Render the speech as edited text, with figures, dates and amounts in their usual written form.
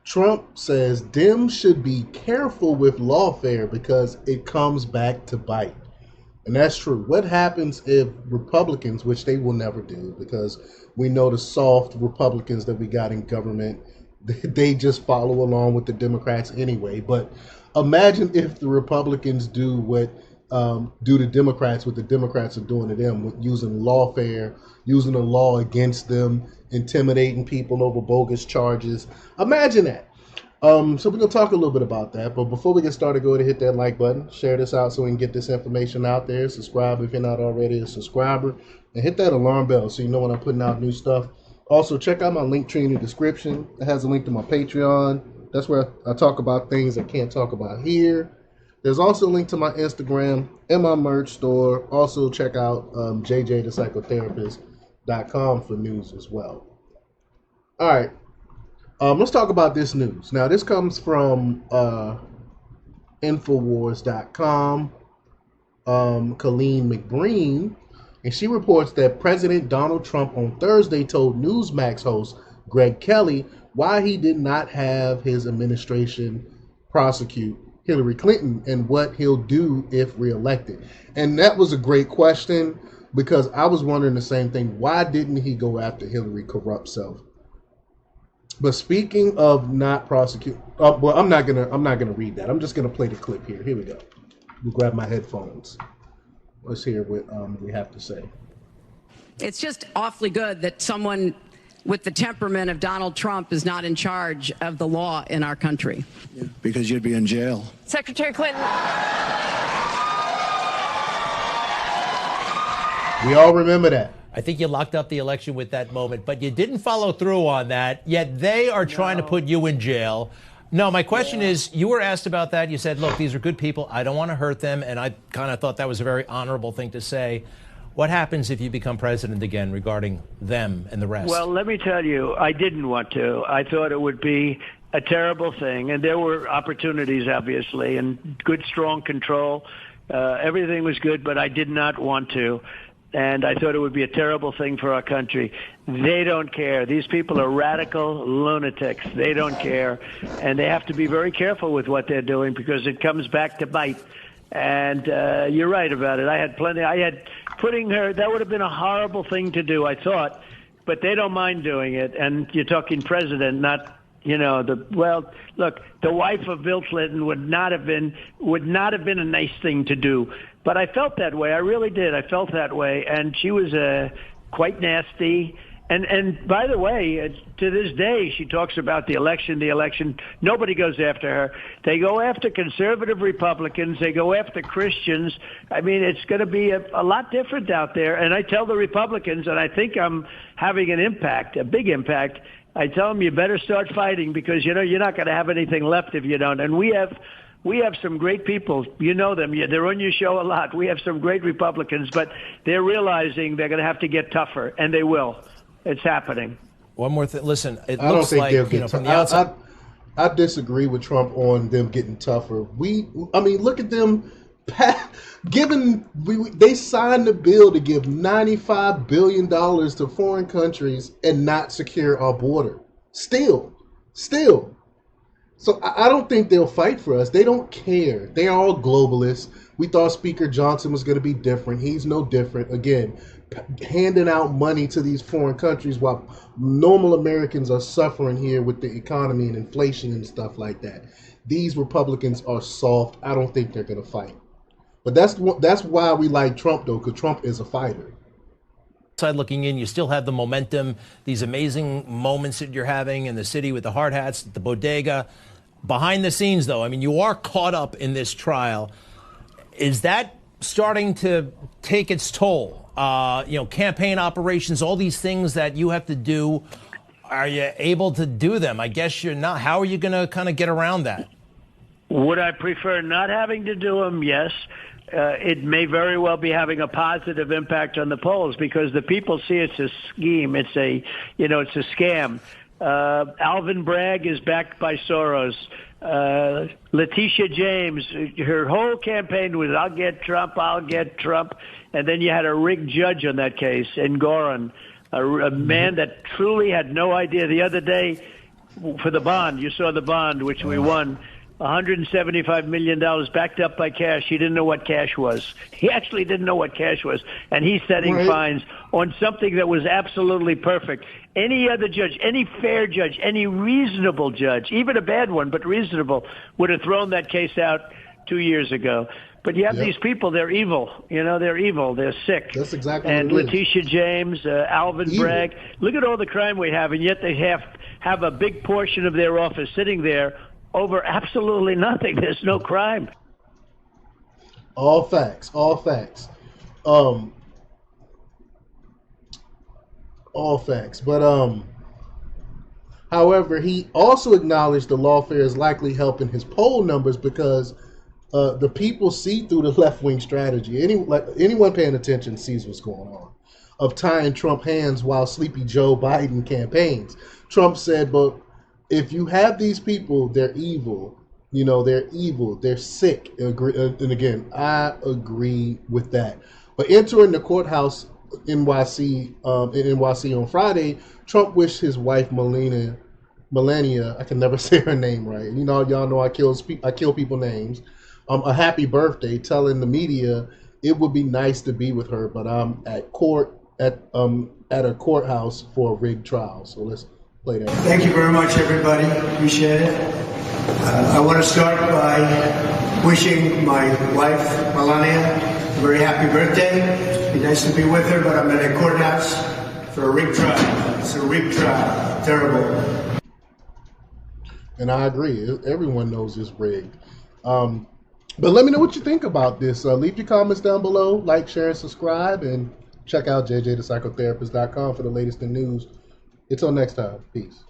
Trump says Dems should be careful with lawfare because it comes back to bite. And that's true. What happens if Republicans, which they will never do because we know the soft Republicans that we got in government, they just follow along with the Democrats anyway. But imagine if the Republicans do what do to Democrats what the Democrats are doing to them with using lawfare, using the law against them, intimidating people over bogus charges. Imagine that. So we're gonna talk a little bit about that. But before we get started, go ahead and hit that like button, share this out so we can get this information out there. Subscribe if you're not already a subscriber, and hit that alarm bell so you know when I'm putting out new stuff. Also, check out my link tree in the description. It has a link to my Patreon. That's where I talk about things I can't talk about here. There's also a link to my Instagram and my merch store. Also, check out jjthepsychotherapist.com for news as well. All right. Let's talk about this news. Now, this comes from Infowars.com. Colleen McBreen, and she reports that President Donald Trump on Thursday told Newsmax host Greg Kelly why he did not have his administration prosecute Hillary Clinton and what he'll do if reelected. And that was a great question because I was wondering the same thing. Why didn't he go after Hillary corrupt self? But speaking of not prosecute, well, I'm not gonna read that. I'm just gonna play the clip here. Here we go. We'll grab my headphones. Let's hear what we have to say. It's just awfully good that someone with the temperament of Donald Trump is not in charge of the law in our country. Yeah, because you'd be in jail. Secretary Clinton. We all remember that. I think you locked up the election with that moment, but you didn't follow through on that, yet they are trying to put you in jail. No, my question is, you were asked about that. You said, look, these are good people. I don't want to hurt them. And I kind of thought that was a very honorable thing to say. What happens if you become president again regarding them and the rest? Well, let me tell you, I didn't want to. I thought it would be a terrible thing. And there were opportunities, obviously, and good, strong control. Everything was good, but I did not want to. And I thought it would be a terrible thing for our country. They don't care. These people are radical lunatics. They don't care. And they have to be very careful with what they're doing because it comes back to bite. And you're right about it. I had putting her, that would have been a horrible thing to do, I thought. But they don't mind doing it. And you're talking president, not, look, the wife of Bill Clinton would not have been a nice thing to do. But I felt that way. I really did. I felt that way. And she was quite nasty. And by the way, to this day, she talks about the election. Nobody goes after her. They go after conservative Republicans. They go after Christians. I mean, it's going to be a lot different out there. And I tell the Republicans, and I think I'm having an impact, a big impact, I tell them you better start fighting because, you're not going to have anything left if you don't. And we have some great people. You know them. They're on your show a lot. We have some great Republicans, but they're realizing they're going to have to get tougher, and they will. It's happening. One more thing. Listen, it I looks don't think like, they'll get from the outside. I disagree with Trump on them getting tougher. Look at them. They signed the bill to give $95 billion to foreign countries and not secure our border. Still. So I don't think they'll fight for us. They don't care. They are all globalists. We thought Speaker Johnson was going to be different. He's no different. Again, handing out money to these foreign countries while normal Americans are suffering here with the economy and inflation and stuff like that. These Republicans are soft. I don't think they're going to fight. But that's why we like Trump, though, because Trump is a fighter. Outside looking in, you still have the momentum, these amazing moments that you're having in the city with the hard hats, the bodega. Behind the scenes, though, I mean, you are caught up in this trial. Is that starting to take its toll? Campaign operations, all these things that you have to do. Are you able to do them? I guess you're not. How are you going to kind of get around that? Would I prefer not having to do them? Yes. It may very well be having a positive impact on the polls because the people see it's a scheme. It's a scam. Alvin Bragg is backed by Soros. Letitia James, her whole campaign was, I'll get Trump. And then you had a rigged judge on that case, Engoron, a man that truly had no idea. The other day, for the bond. You saw the bond, which we won. $175 million backed up by cash. He didn't know what cash was. He actually didn't know what cash was. And he's setting fines on something that was absolutely perfect. Any other judge, any fair judge, any reasonable judge, even a bad one, but reasonable, would have thrown that case out 2 years ago. But you have these people, they're evil. You know, they're evil. They're sick. That's exactly and what it is. Letitia James, Alvin Evil. Bragg. Look at all the crime we have, and yet they have a big portion of their office sitting there over absolutely nothing. There's no crime. All facts. All facts. All facts. But however, he also acknowledged the lawfare is likely helping his poll numbers because the people see through the left-wing strategy. Anyone paying attention sees what's going on of tying Trump hands while sleepy Joe Biden campaigns. Trump said, but if you have these people, they're evil. You know, they're evil. They're sick. And again, I agree with that. But entering the courthouse NYC on Friday, Trump wished his wife Melania, I can never say her name right. You know, y'all know I kill people names. A happy birthday, telling the media it would be nice to be with her, but I'm at a courthouse for a rigged trial. So let's play that. Thank you very much, everybody. Appreciate it. I want to start by wishing my wife, Melania, a very happy birthday. It'd be nice to be with her, but I'm in a courthouse for a rigged trial. It's a rigged trial. Terrible. And I agree. Everyone knows it's rigged. But let me know what you think about this. Leave your comments down below. Like, share, and subscribe. And check out jjthepsychotherapist.com for the latest in news. Until next time. Peace.